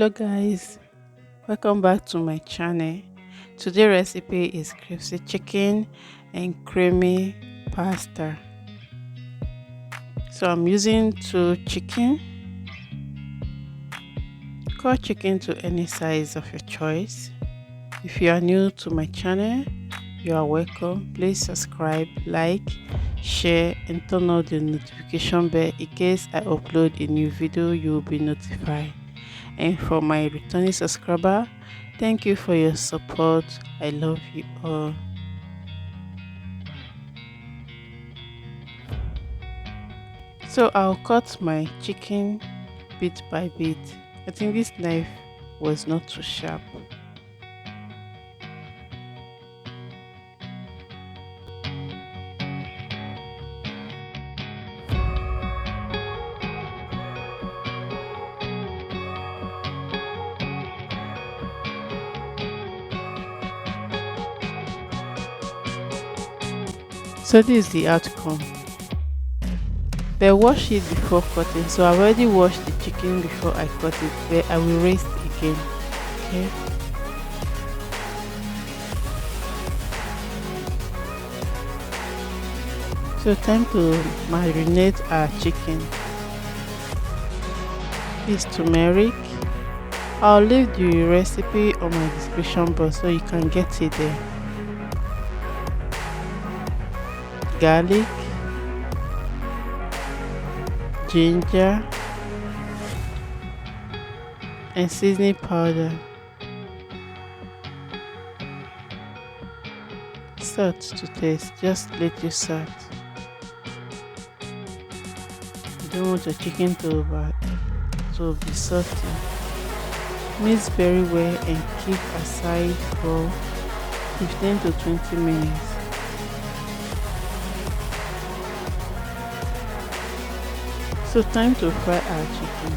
Hello guys, welcome back to my channel. Today recipe is crispy chicken and creamy pasta. So I'm using two chicken. Cut chicken to any size of your choice. If you are new to my channel, you are welcome. Please subscribe, like, share and turn on the notification bell in case I upload a new video. You will be notified. And for my returning subscriber, thank you for your support. I love you all. So I'll cut my chicken bit by bit. I think this knife was not too sharp. So this is the outcome. They wash it before cutting, so I've already washed the chicken before I cut it. But I will rinse again. Okay. So time to marinate our chicken. This turmeric. I'll leave the recipe on my description box so you can get it there. Garlic, ginger and seasoning powder, salt to taste, just little salt. You don't want your chicken to be salty. Mix very well and keep aside for 15 to 20 minutes. So time to fry our chicken.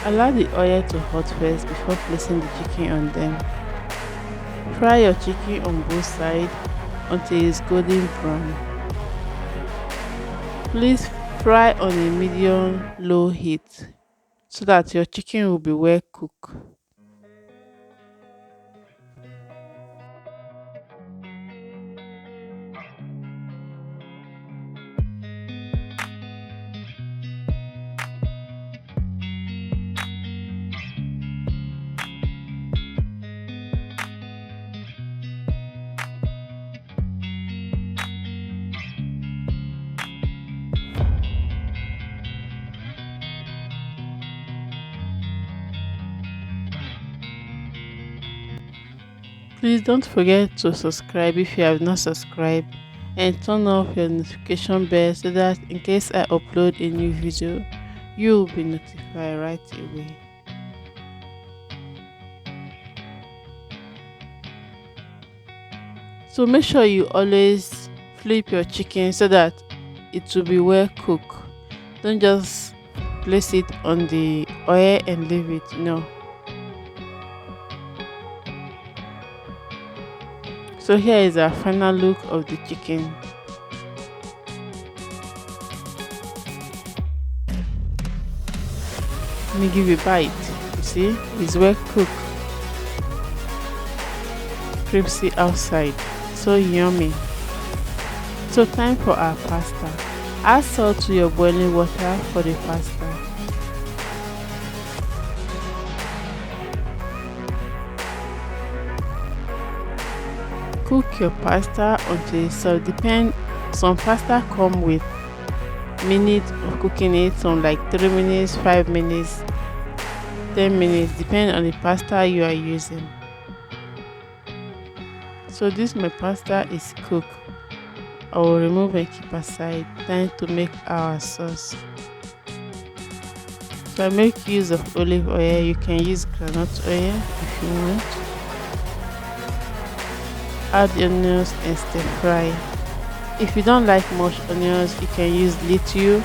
Allow the oil to hot first before placing the chicken on them. Fry your chicken on both sides until it's golden brown. Please fry on a medium low heat so that your chicken will be well cooked. Please don't forget to subscribe if you have not subscribed and turn off your notification bell so that in case I upload a new video, you will be notified right away. So make sure you always flip your chicken so that it will be well cooked. Don't just place it on the oil and leave it. No. So here is our final look of the chicken. Let me give you a bite. You see, it's well cooked, crispy outside, so yummy. So time for our pasta. Add salt to your boiling water for the pasta. Cook your pasta until it's soft. Some pasta come with minutes of cooking it, some like 3 minutes, 5 minutes, 10 minutes, depending on the pasta you are using. So this my pasta is cooked. I will remove and keep aside. Time to make our sauce. So I make use of olive oil. You can use groundnut oil if you want. Add the onions and stir fry. If you don't like much onions, you can use little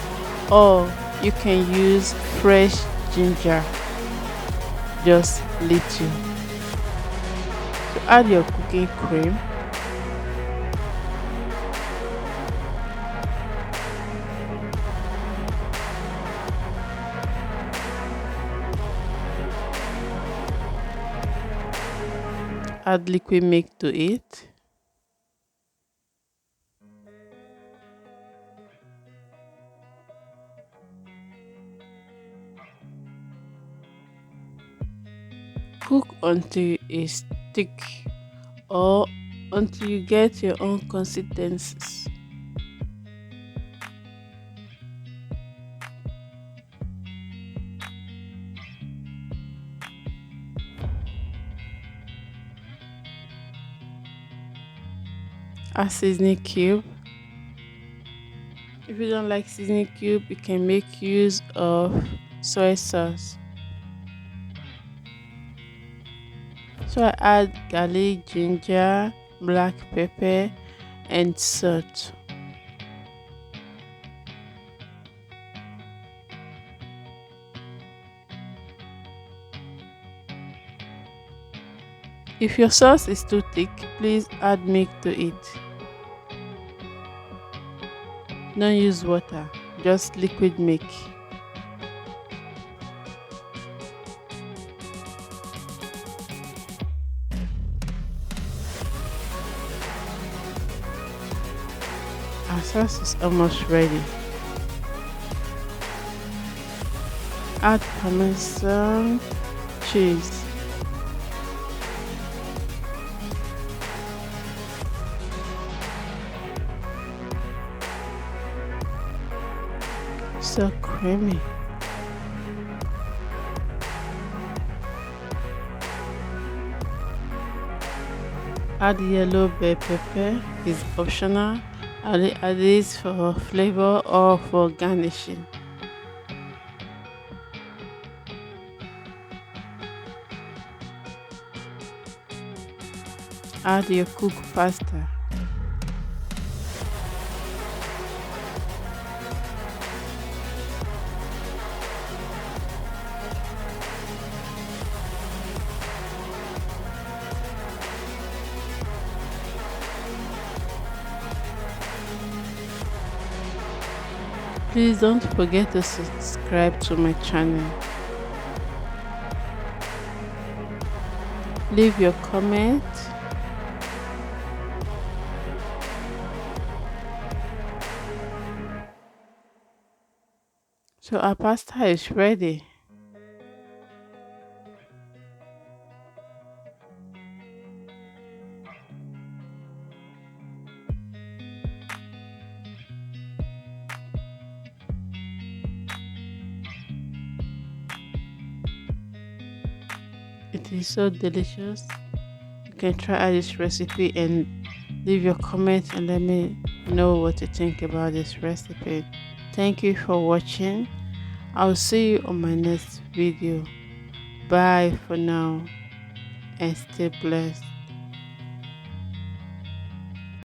or you can use fresh ginger, just little. So add your cooking cream. add liquid milk to it. Cook until it's thick or until you get your own consistencies. Add seasoning cube. If you don't like seasoning cube, you can make use of soy sauce. So I add garlic, ginger, black pepper, and salt. If your sauce is too thick, please add milk to it. Don't use water, just liquid milk. Our sauce is almost ready. Add parmesan cheese. So creamy. Add yellow bell pepper, is optional. Add this for flavor or for garnishing. Add your cooked pasta. Please don't forget to subscribe to my channel. Leave your comment. So our pasta is ready. It is so delicious. You can try this recipe and leave your comment and let me know what you think about this recipe. Thank you for watching. I'll see you on my next video. Bye for now and stay blessed.